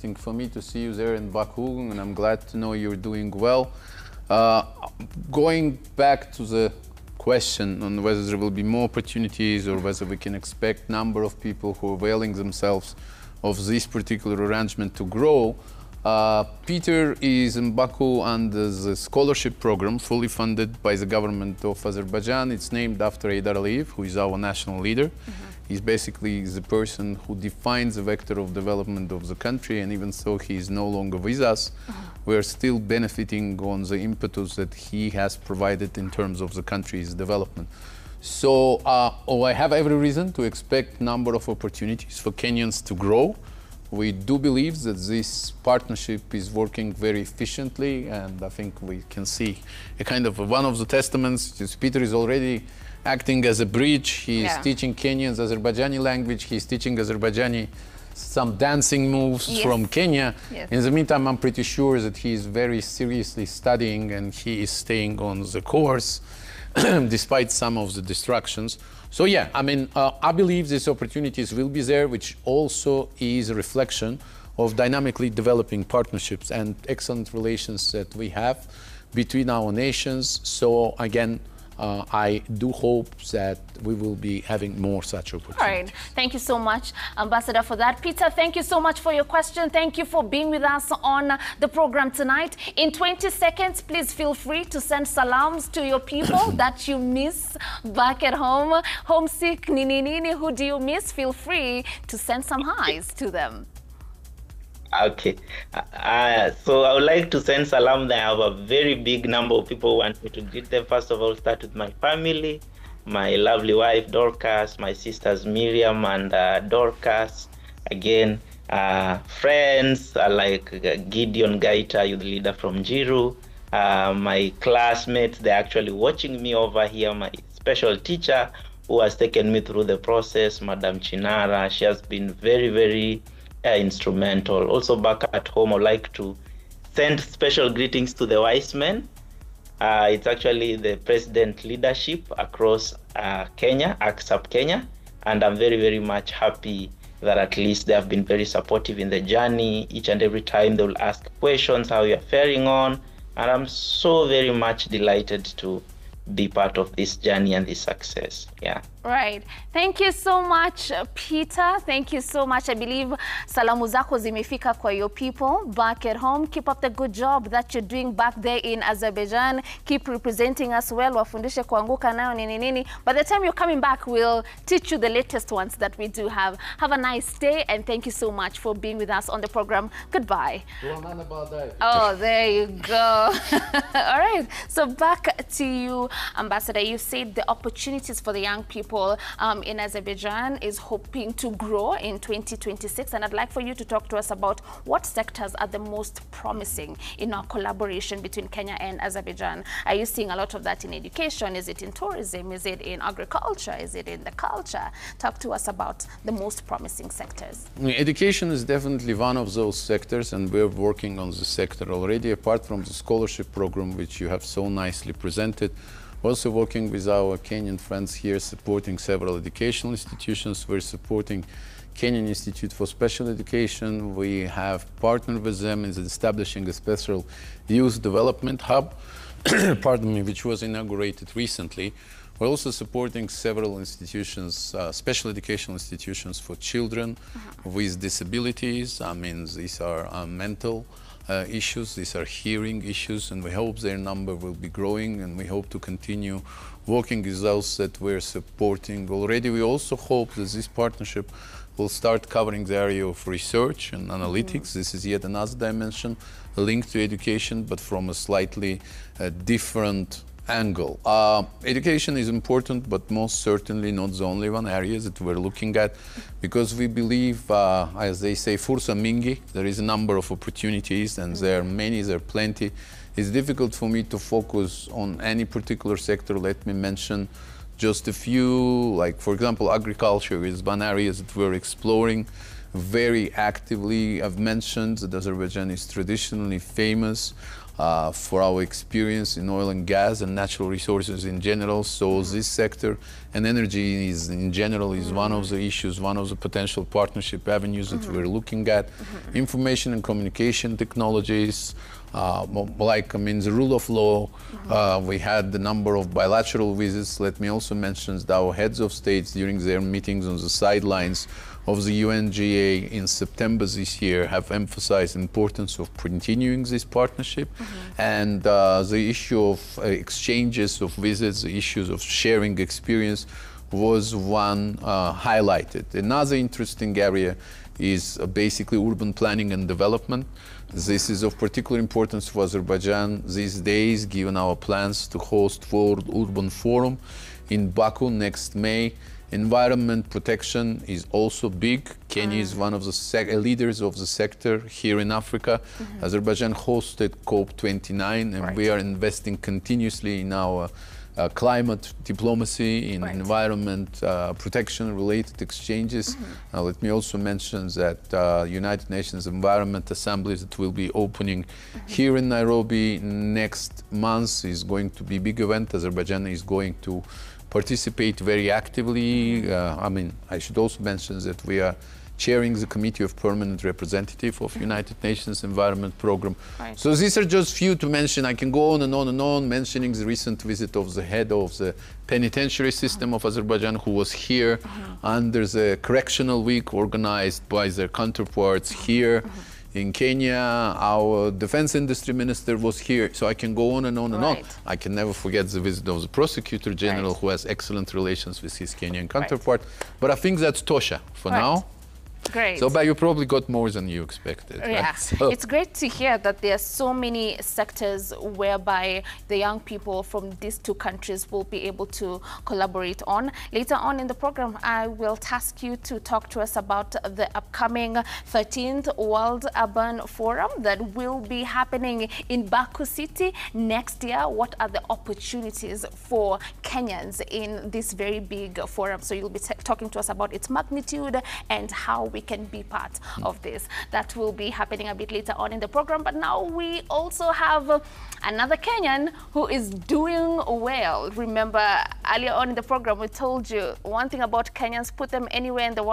interesting for me to see you there in Baku, and I'm glad to know you're doing well. Going back to the question on whether there will be more opportunities or whether we can expect number of people who are availing themselves of this particular arrangement to grow. Peter is in Baku under the scholarship program fully funded by the government of Azerbaijan. It's named after Heydar Aliyev, who is our national leader. He's basically the person who defines the vector of development of the country, and even though he is no longer with us, we're still benefiting on the impetus that he has provided in terms of the country's development. So I have every reason to expect a number of opportunities for Kenyans to grow. We do believe that this partnership is working very efficiently, and I think we can see a kind of one of the testaments is Peter is already acting as a bridge. He is teaching Kenyans Azerbaijani language. He's teaching Azerbaijani some dancing moves from Kenya. In the meantime, I'm pretty sure that he is very seriously studying and he is staying on the course despite some of the distractions. So yeah, I mean, I believe these opportunities will be there, which also is a reflection of dynamically developing partnerships and excellent relations that we have between our nations. So again, I do hope that we will be having more such opportunities. All right. Thank you so much, Ambassador, for that. Peter, thank you so much for your question. Thank you for being with us on the program tonight. In 20 seconds, please feel free to send salams to your people that you miss back at home. Homesick, nini, who do you miss? Feel free to send some highs to them. Okay, so I would like to send salam. I have a very big number of people who want me to greet them. First of all, start with my family, my lovely wife Dorcas, my sisters Miriam and Dorcas. Again, friends like Gideon Gaita, youth leader from Jiru. My classmates, they're actually watching me over here. My special teacher who has taken me through the process, Madam Chinara, she has been very, very instrumental. Also back at home, I'd like to send special greetings to the wise men. It's actually the president leadership across Kenya, ACSAP Kenya, and I'm very, very much happy that at least they have been very supportive in the journey. Each and every time they will ask questions, how you're faring on, and I'm so very much delighted to be part of this journey and this success. Yeah. Right. Thank you so much, Peter. Thank you so much. I believe salamu zako zimefika kwa your people back at home. Keep up the good job that you're doing back there in Azerbaijan. Keep representing us well. Wafundishe kuanguka nayo nini nini. By the time you're coming back, we'll teach you the latest ones that we do have. Have a nice day, and thank you so much for being with us on the program. Goodbye. Oh, there you go. All right. So back to you, Ambassador. You said the opportunities for the young people in Azerbaijan is hoping to grow in 2026, and I'd like for you to talk to us about what sectors are the most promising in our collaboration between Kenya and Azerbaijan. Are you seeing a lot of that in education? Is it in tourism? Is it in agriculture? Is it in the culture? Talk to us about the most promising sectors. Education is definitely one of those sectors, and we're working on the sector already, apart from the scholarship program, which you have so nicely presented. Also working with our Kenyan friends here, supporting several educational institutions. We're supporting Kenyan Institute for Special Education. We have partnered with them in establishing a special youth development hub, pardon me, which was inaugurated recently. We're also supporting several institutions, special educational institutions for children with disabilities. I mean, these are mental issues, these are hearing issues, and we hope their number will be growing, and we hope to continue working with those that we're supporting already. We also hope that this partnership will start covering the area of research and analytics. This is yet another dimension linked to education, but from a slightly different angle. Education is important, but most certainly not the only one area that we're looking at, because we believe, as they say, fursa mingi, there is a number of opportunities, and there are many, there are plenty. It's difficult for me to focus on any particular sector. Let me mention just a few, like, for example, agriculture is one area that we're exploring very actively. I've mentioned that Azerbaijan is traditionally famous for our experience in oil and gas and natural resources in general. So this sector and energy is in general is one of the issues, one of the potential partnership avenues that we're looking at. Information and communication technologies, the rule of law. We had the number of bilateral visits. Let me also mention that our heads of states during their meetings on the sidelines of the UNGA in September this year have emphasized the importance of continuing this partnership, and the issue of exchanges of visits, the issues of sharing experience was one highlighted. Another interesting area is basically urban planning and development. This is of particular importance for Azerbaijan these days, given our plans to host World Urban Forum in Baku next May. Environment protection is also big. Kenya is one of the leaders of the sector here in Africa. Azerbaijan hosted COP29, and we are investing continuously in our climate diplomacy, in environment protection related exchanges. Let me also mention that United Nations Environment Assembly that will be opening here in Nairobi next month is going to be a big event. Azerbaijan is going to participate very actively. I should also mention that we are chairing the Committee of Permanent Representative of United Nations Environment Program. So these are just few to mention. I can go on and on and on, mentioning the recent visit of the head of the penitentiary system of Azerbaijan, who was here under the Correctional Week organized by their counterparts here in Kenya. Our defense industry minister was here, so I can go on and on and on. I can never forget the visit of the prosecutor general, who has excellent relations with his Kenyan counterpart. But I think that's Tosha for now. Great. So, but you probably got more than you expected. Yeah, right? So it's great to hear that there are so many sectors whereby the young people from these two countries will be able to collaborate on. Later on in the program, I will task you to talk to us about the upcoming 13th World Urban Forum that will be happening in Baku City next year. What are the opportunities for Kenyans in this very big forum? So you'll be talking to us about its magnitude and how we can be part of this. That will be happening a bit later on in the program. But now we also have another Kenyan who is doing well. Remember, earlier on in the program, we told you one thing about Kenyans: put them anywhere in the world.